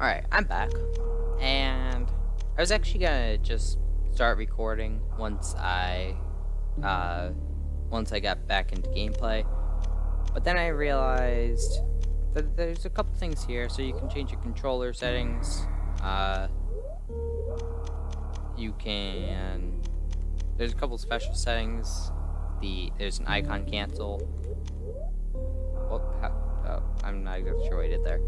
Alright, I'm back. And I was actually gonna just start recording once I got back into gameplay. But then I realized that there's a couple things here. So you can change your controller settings. There's a couple special settings. There's an icon cancel. I'm not even sure what I did there.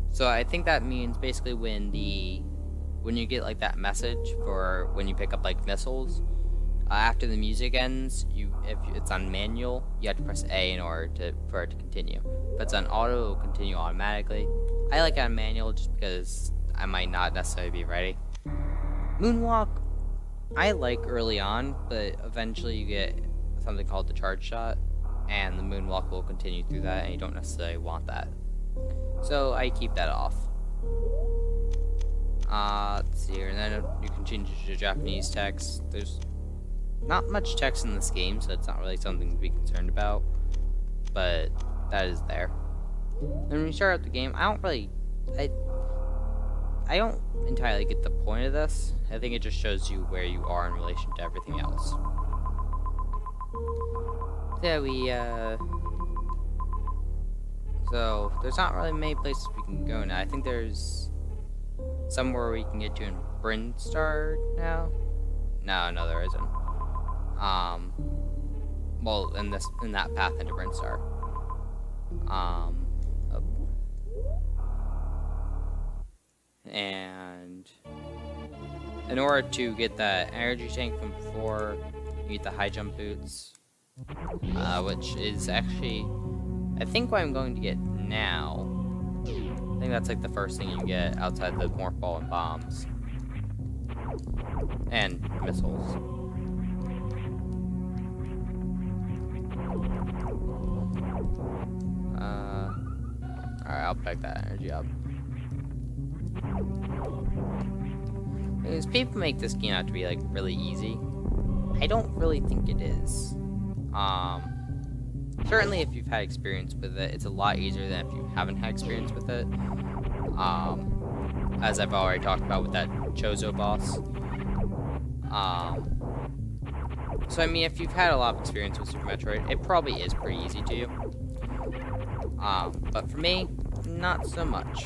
So I think that means basically when you get like that message for when you pick up like missiles, after the music ends, if it's on manual, you have to press A in order for it to continue. If it's on auto, it will continue automatically. I like it on manual just because I might not necessarily be ready. Moonwalk, I like early on, but eventually you get something called the charge shot, and the moonwalk will continue through that, and you don't necessarily want that. So I keep that off. Let's see here, and then you can change it to Japanese text. There's not much text in this game, so it's not really something to be concerned about, but that is there. And when you start out the game, I don't entirely get the point of this. I think it just shows you where you are in relation to everything else. So there's not really many places we can go now. I think there's somewhere we can get to in Brinstar now. No, there isn't. Well, in that path into Brinstar. And in order to get that energy tank from before, you get the high jump boots, which is actually, I think, what I'm going to get now. I think that's like the first thing you get outside the morph ball and bombs and missiles. Alright, I'll pick that energy up. Because people make this game out to be like really easy. I don't really think it is. Certainly if you've had experience with it, it's a lot easier than if you haven't had experience with it. As I've already talked about with that Chozo boss. So I mean, if you've had a lot of experience with Super Metroid, it probably is pretty easy to you. But for me, not so much.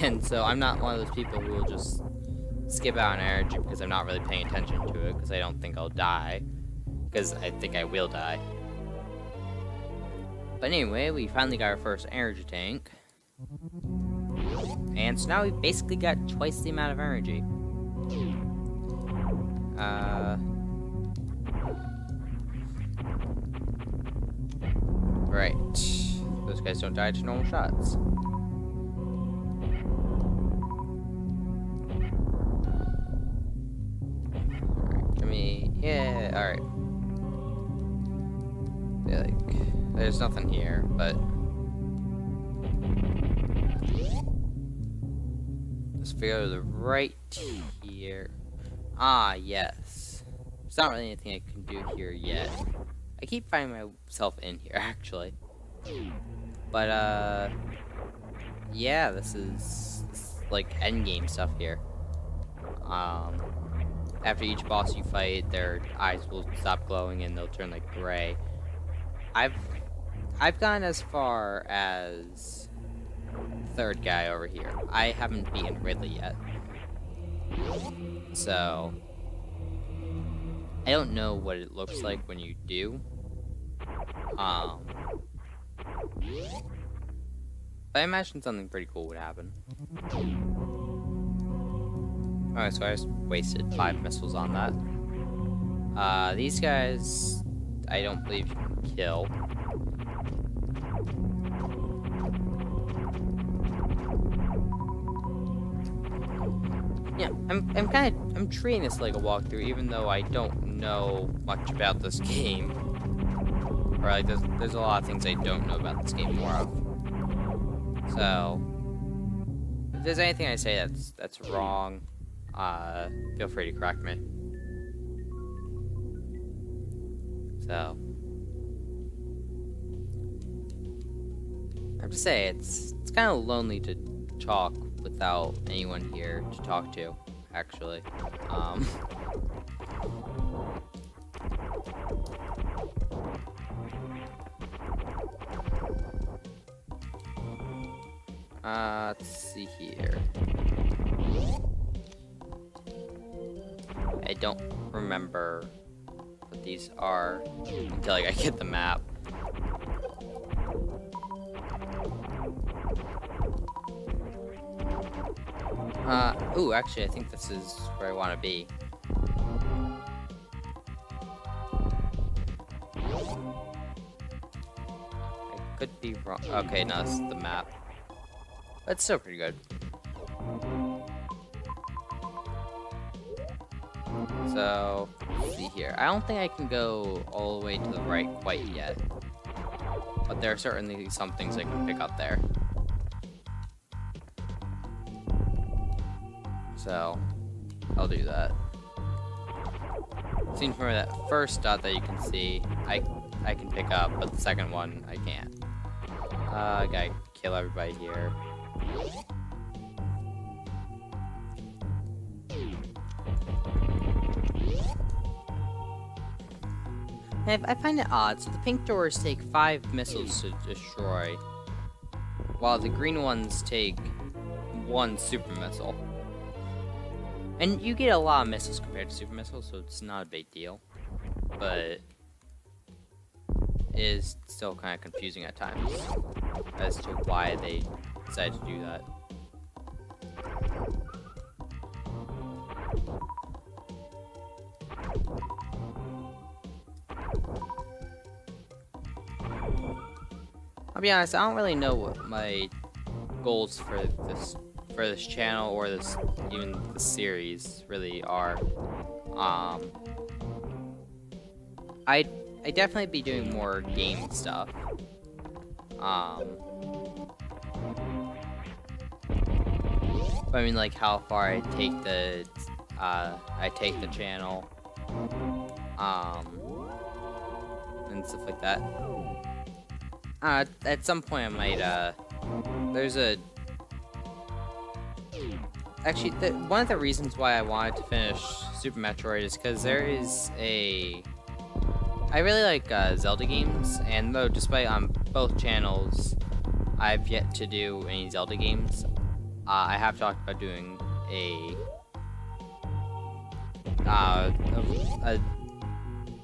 And so I'm not one of those people who will just skip out on energy because I'm not really paying attention to it, because I don't think I'll die. Because I think I will die. But anyway, we finally got our first energy tank. And so now we've basically got twice the amount of energy. Right. Those guys don't die to normal shots. Yeah, alright. Yeah, like, there's nothing here, but let's figure out the right here. Ah, yes. There's not really anything I can do here yet. I keep finding myself in here, actually. But, yeah, this is like endgame stuff here. After each boss you fight, their eyes will stop glowing and they'll turn like gray. I've gone as far as third guy over here. I haven't beaten Ridley yet. So I don't know what it looks like when you do. But I imagine something pretty cool would happen. Alright, so I just wasted 5 missiles on that. These guys, I don't believe you can kill. Yeah, I'm treating this like a walkthrough, even though I don't know much about this game. Or like, there's a lot of things I don't know about this game more of. So, if there's anything I say that's wrong, feel free to correct me. So, have to say, it's kind of lonely to talk without anyone here to talk to, actually. Let's see here. I don't remember what these are until I get the map. Ooh, actually, I think this is where I want to be. I could be wrong. Okay, no, this is the map. But it's still pretty good. So, let's see here. I don't think I can go all the way to the right quite yet. But there are certainly some things I can pick up there. So, I'll do that. Seen from that first dot that you can see, I can pick up, but the second one I can't. I gotta kill everybody here. I find it odd. So the pink doors take 5 missiles to destroy, while the green ones take 1 super missile. And you get a lot of missiles compared to super missiles, so it's not a big deal. But it is still kind of confusing at times as to why they decided to do that. I'll be honest, I don't really know what my goals for this channel or even the series really are. I definitely be doing more game stuff. But I mean, like how far I take the channel, and stuff like that. At some point I might, actually, one of the reasons why I wanted to finish Super Metroid is because there is I really like Zelda games, and though despite on both channels I've yet to do any Zelda games, I have talked about doing a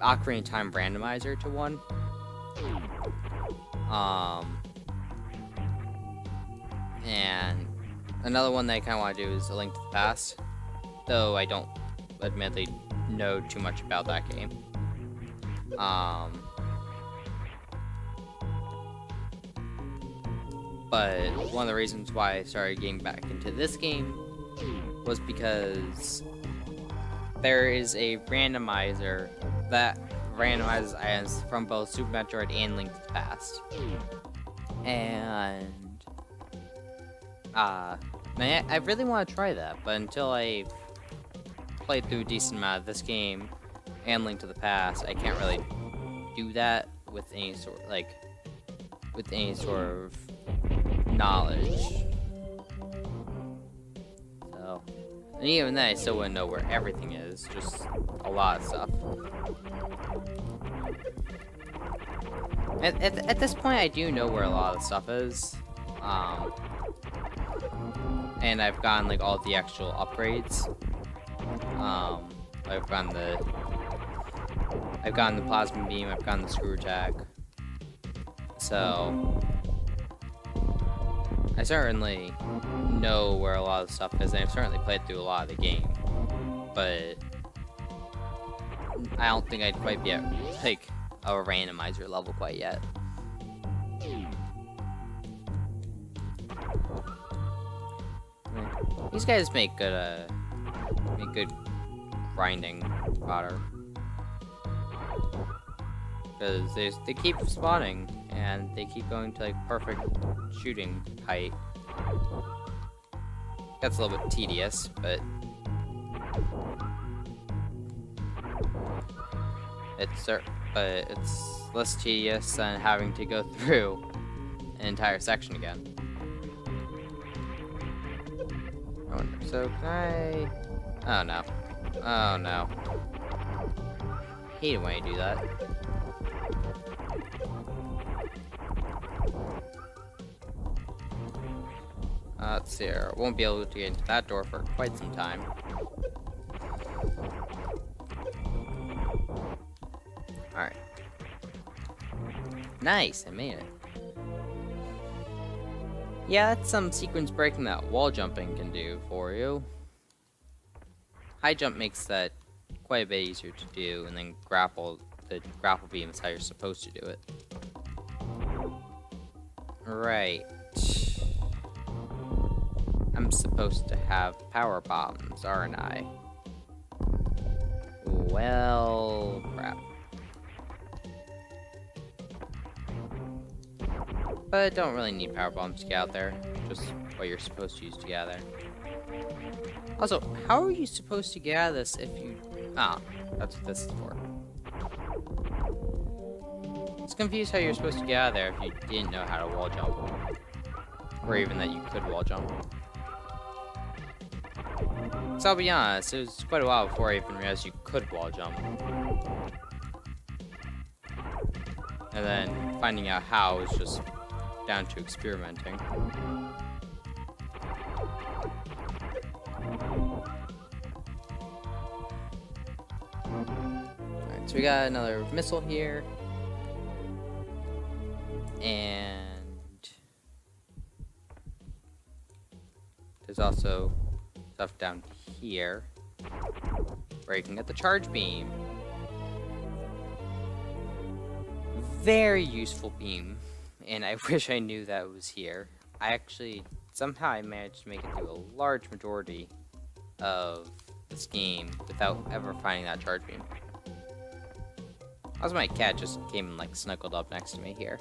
Ocarina of Time randomizer to one. And another one that I kind of want to do is A Link to the Past, though I don't admittedly know too much about that game. But one of the reasons why I started getting back into this game was because there is a randomizer that randomizes items from both Super Metroid and Link to the Past. And I really want to try that, but until I played through a decent amount of this game and Link to the Past, I can't really do that with any sort of knowledge. So, and even then, I still wouldn't know where everything is. Just a lot of stuff. At this point, I do know where a lot of stuff is. And I've gotten like all the actual upgrades. I've gotten the plasma beam. I've gotten the screw attack. So I certainly know where a lot of stuff is, and I've certainly played through a lot of the game. But I don't think I'd quite be at like a randomizer level quite yet. These guys make good grinding fodder, because they keep spawning and they keep going to like perfect shooting height. That's a little bit tedious, but it's less tedious than having to go through an entire section again. Oh, so can I... Oh no. Oh no. Hate it when I do that. Let's see here. Won't be able to get into that door for quite some time. Alright. Nice, I made it. Yeah, that's some sequence breaking that wall jumping can do for you. High jump makes that quite a bit easier to do, and then the grapple beam is how you're supposed to do it. Right. I'm supposed to have power bombs, aren't I? Well, crap. But I don't really need power bombs to get out there. Just what you're supposed to use to get out of there. Also, how are you supposed to get out of this if you... Ah, that's what this is for. I was confused how you're supposed to get out of there if you didn't know how to wall jump. Or even that you could wall jump. So I'll be honest, it was quite a while before I even realized you could wall jump. And then finding out how is just down to experimenting. Alright, so we got another missile here. And there's also stuff down here where you can get the charge beam. Very useful beam, and I wish I knew that it was here. Somehow I managed to make it through a large majority of this game without ever finding that charge beam. Also, my cat just came and like snuggled up next to me here.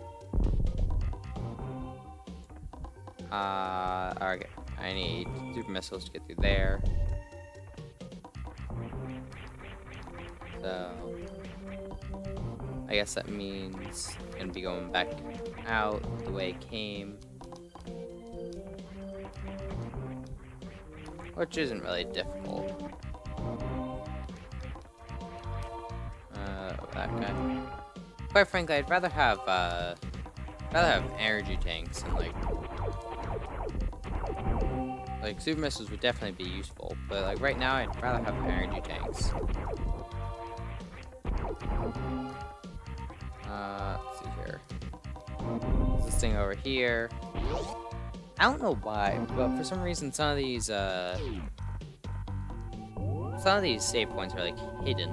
Okay. I need super missiles to get through there. So I guess that means I'm gonna be going back out the way it came. Which isn't really difficult. That guy. Quite frankly, I'd rather have energy tanks and like super missiles would definitely be useful, but like right now I'd rather have energy tanks. Let's see here. There's this thing over here. I don't know why, but for some reason some of these save points are like hidden.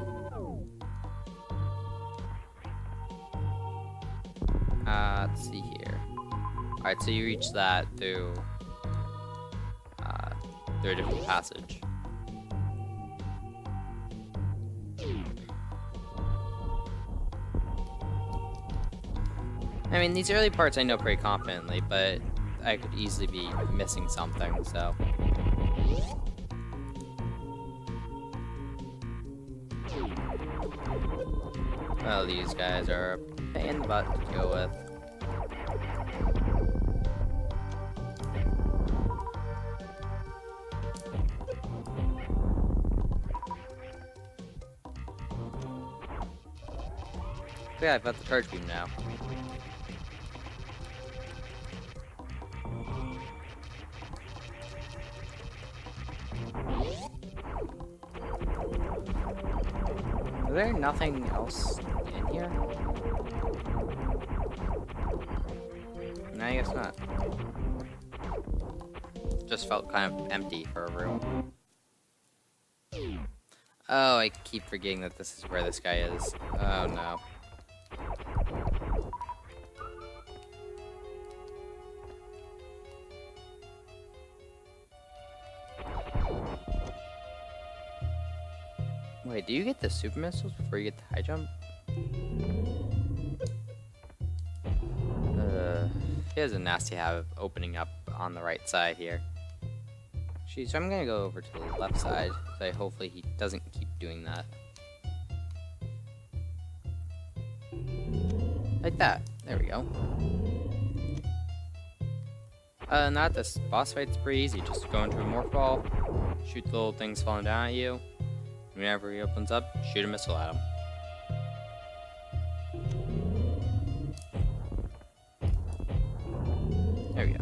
Let's see here. Alright, so you reach that through a different passage. I mean, these early parts I know pretty confidently, but I could easily be missing something, so. Well, these guys are a pain in the butt to deal with. Yeah, I've got the charge beam now. Is there nothing else in here? No, I guess not. Just felt kind of empty for a room. Oh, I keep forgetting that this is where this guy is. Oh no. Wait, do you get the super missiles before you get the high jump? He has a nasty habit of opening up on the right side here. Jeez, so I'm gonna go over to the left side, so hopefully he doesn't keep doing that. Like that. There we go. Other than that, this boss fight's pretty easy. Just go into a morph ball, shoot the little things falling down at you. Whenever he opens up, shoot a missile at him. There we go.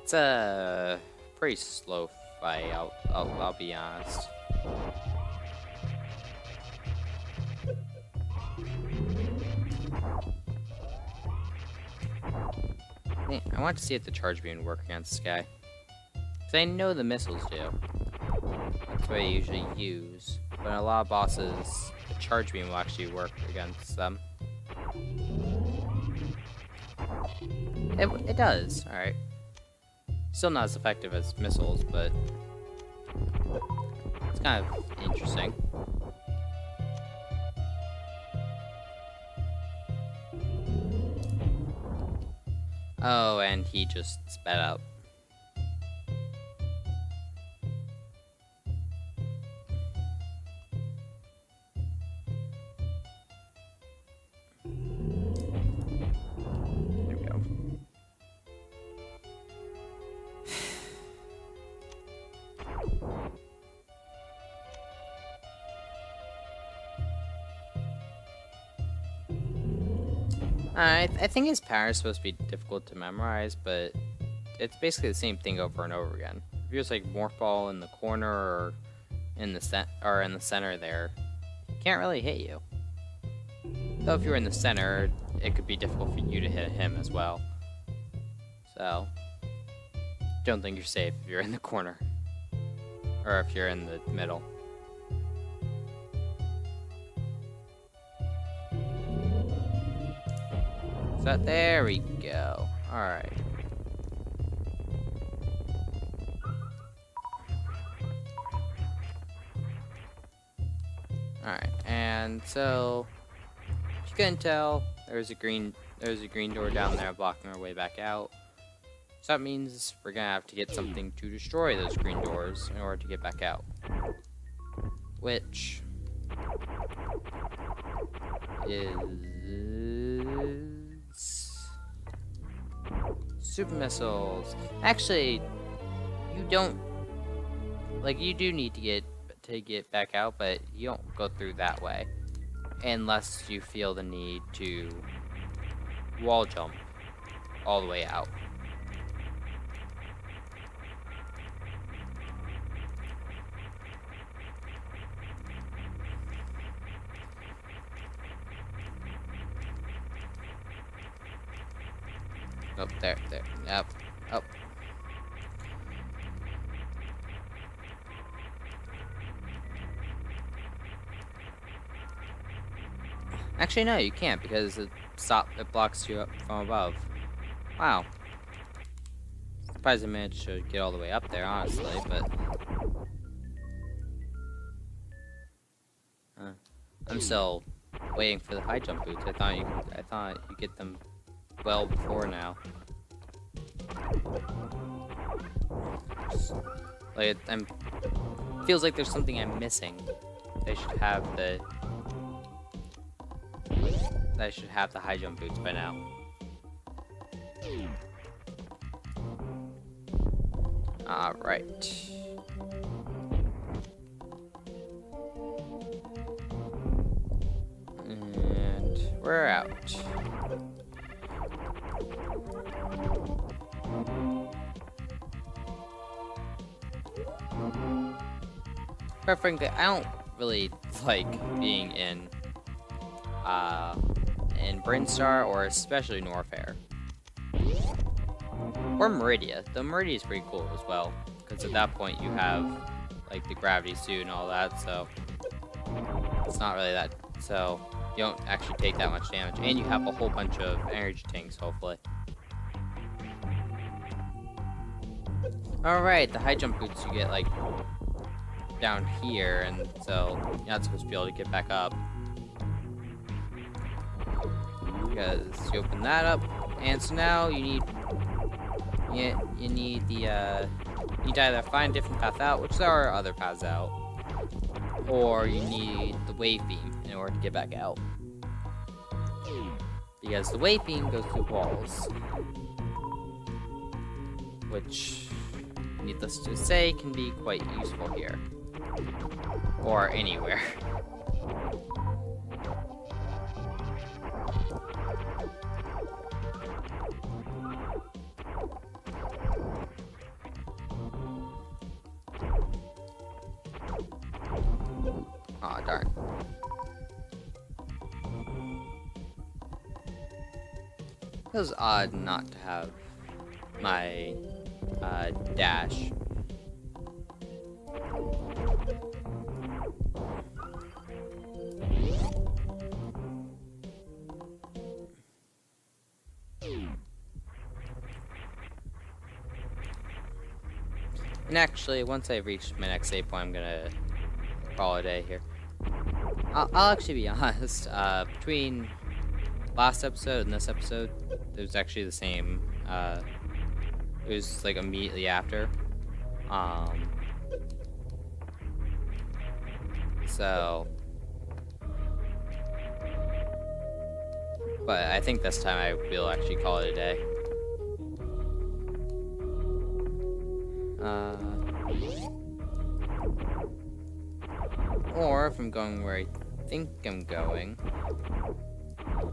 It's a pretty slow fight, I'll be honest. I want to see if the Charge Beam would work against this guy. Because I know the missiles do. That's what I usually use. But in a lot of bosses, the Charge Beam will actually work against them. It does, alright. Still not as effective as missiles, but it's kind of interesting. Oh, and he just sped up. There we go. I think his power is supposed to be difficult to memorize, but it's basically the same thing over and over again. If you're just like morph ball in the corner or in the center there, he can't really hit you. Though if you're in the center, it could be difficult for you to hit him as well. So, don't think you're safe if you're in the corner, or if you're in the middle. So there we go. Alright. Alright, and so if you couldn't tell, there's a green door down there blocking our way back out. So that means we're gonna have to get something to destroy those green doors in order to get back out. Which is super missiles. Actually, you don't, like, you do need to get back out, but you don't go through that way unless you feel the need to wall jump all the way out. Oh, there, yep, oh. Actually, no, you can't because it blocks you up from above. Wow. Surprised I managed to get all the way up there, honestly, but I'm still waiting for the high jump boots. I thought you get them well before now. Like, feels like there's something I'm missing. They should have the high jump boots by now. Alright. And we're out. Quite frankly, I don't really like being in Brinstar, or especially Norfair. Or Meridia. The Meridia is pretty cool as well, because at that point you have like the gravity suit and all that, so it's not really that, so you don't actually take that much damage, and you have a whole bunch of energy tanks, hopefully. Alright, the high jump boots you get like down here, and so you're not supposed to be able to get back up. Because you open that up, And so now you need you need the you need to either find a different path out, which there are other paths out, or you need the wave beam in order to get back out. Because the wave beam goes through walls, which, needless to say, can be quite useful here. Or anywhere. Aw, darn. It was odd not to have my dash. And actually, once I reach my next save point, I'm gonna call it a day here. I'll actually be honest. Between last episode and this episode, it was actually the same. It was like immediately after. So, but I think this time I will actually call it a day. Or if I'm going where I think I'm going,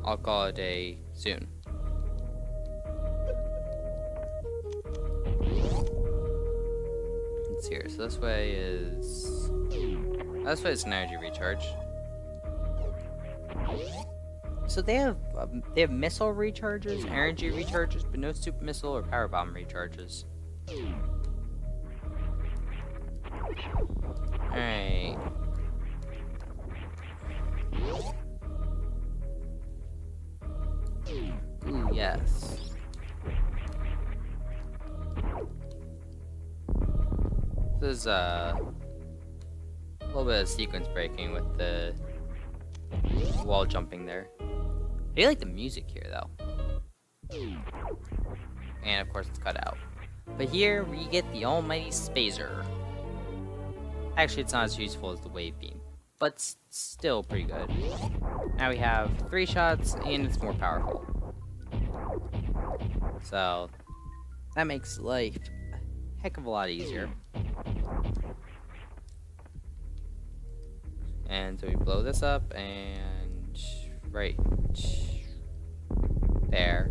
I'll call it a day soon. Let's see here. So this way is an energy recharge. So they have missile recharges, energy recharges, but no super missile or power bomb recharges. Alright. Ooh, yes. This is a little bit of sequence breaking with the wall jumping there. I do like the music here though. And of course it's cut out. But here we get the almighty Spazer. Actually, it's not as useful as the wave beam, but still pretty good. Now we have 3 shots, and it's more powerful. So, that makes life a heck of a lot easier. And so we blow this up, and right there.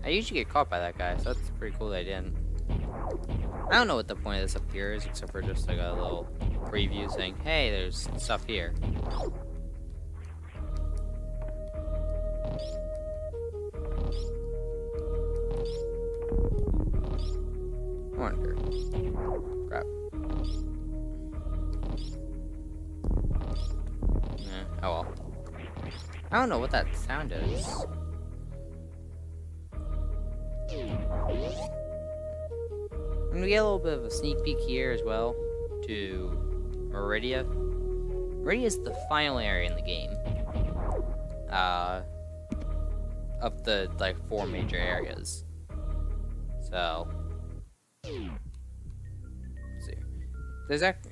I usually get caught by that guy, so that's pretty cool that I didn't. I don't know what the point of this up here is, except for just like a little preview saying, hey, there's stuff here. I wonder. Crap. Oh well. I don't know what that sound is. And we get a little bit of a sneak peek here as well to Meridia. Meridia is the final area in the game. Of the like 4 major areas. So let's see.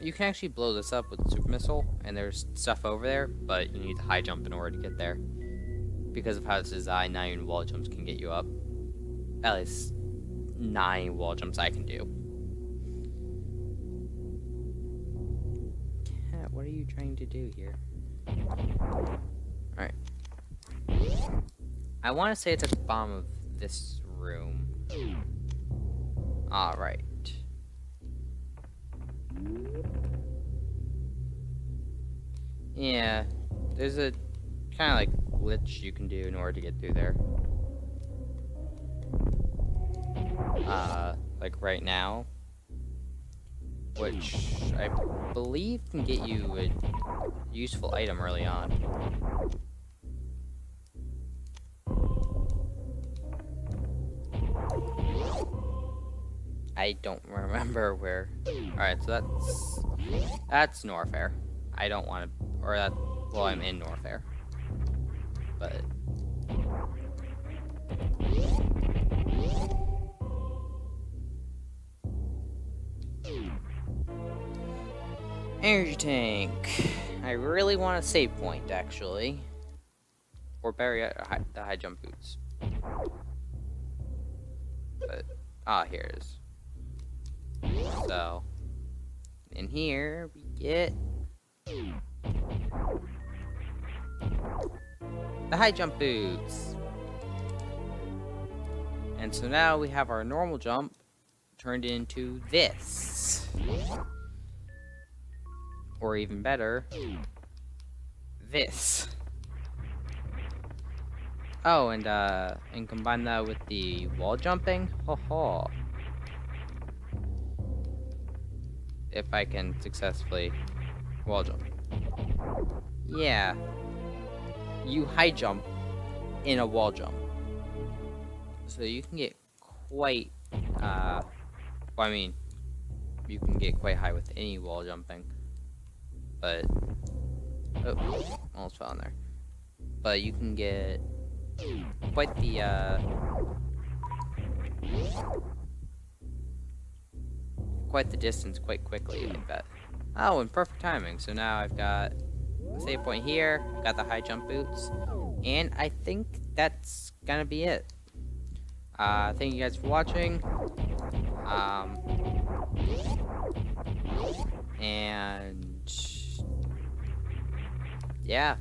You can actually blow this up with a super missile, and there's stuff over there, but you need the high jump in order to get there. Because of how it's designed, not even wall jumps can get you up. At least 9 wall jumps I can do. Cat, what are you trying to do here? Alright. I want to say it's at the bottom of this room. Alright. Yeah, there's a kind of like glitch you can do in order to get through there. Like right now, which I believe can get you a useful item early on. I don't remember where. Alright, so that's Norfair. I don't want to, or that, well, I'm in Norfair. but energy tank. I really want a save point, actually. Or better yet, the high jump boots. But, here it is. So, in here, we get the high jump boots. And so now we have our normal jump turned into this. Or even better, this. Oh, and combine that with the wall jumping. Ho ho. If I can successfully wall jump. Yeah. You high jump in a wall jump. So you can get quite, well, I mean, you can get quite high with any wall jumping. But, oh, almost fell in there. But you can get quite the, quite the distance quite quickly like that. Oh, and perfect timing. So now I've got the save point here, got the high jump boots, and I think that's gonna be it. Thank you guys for watching. And yeah.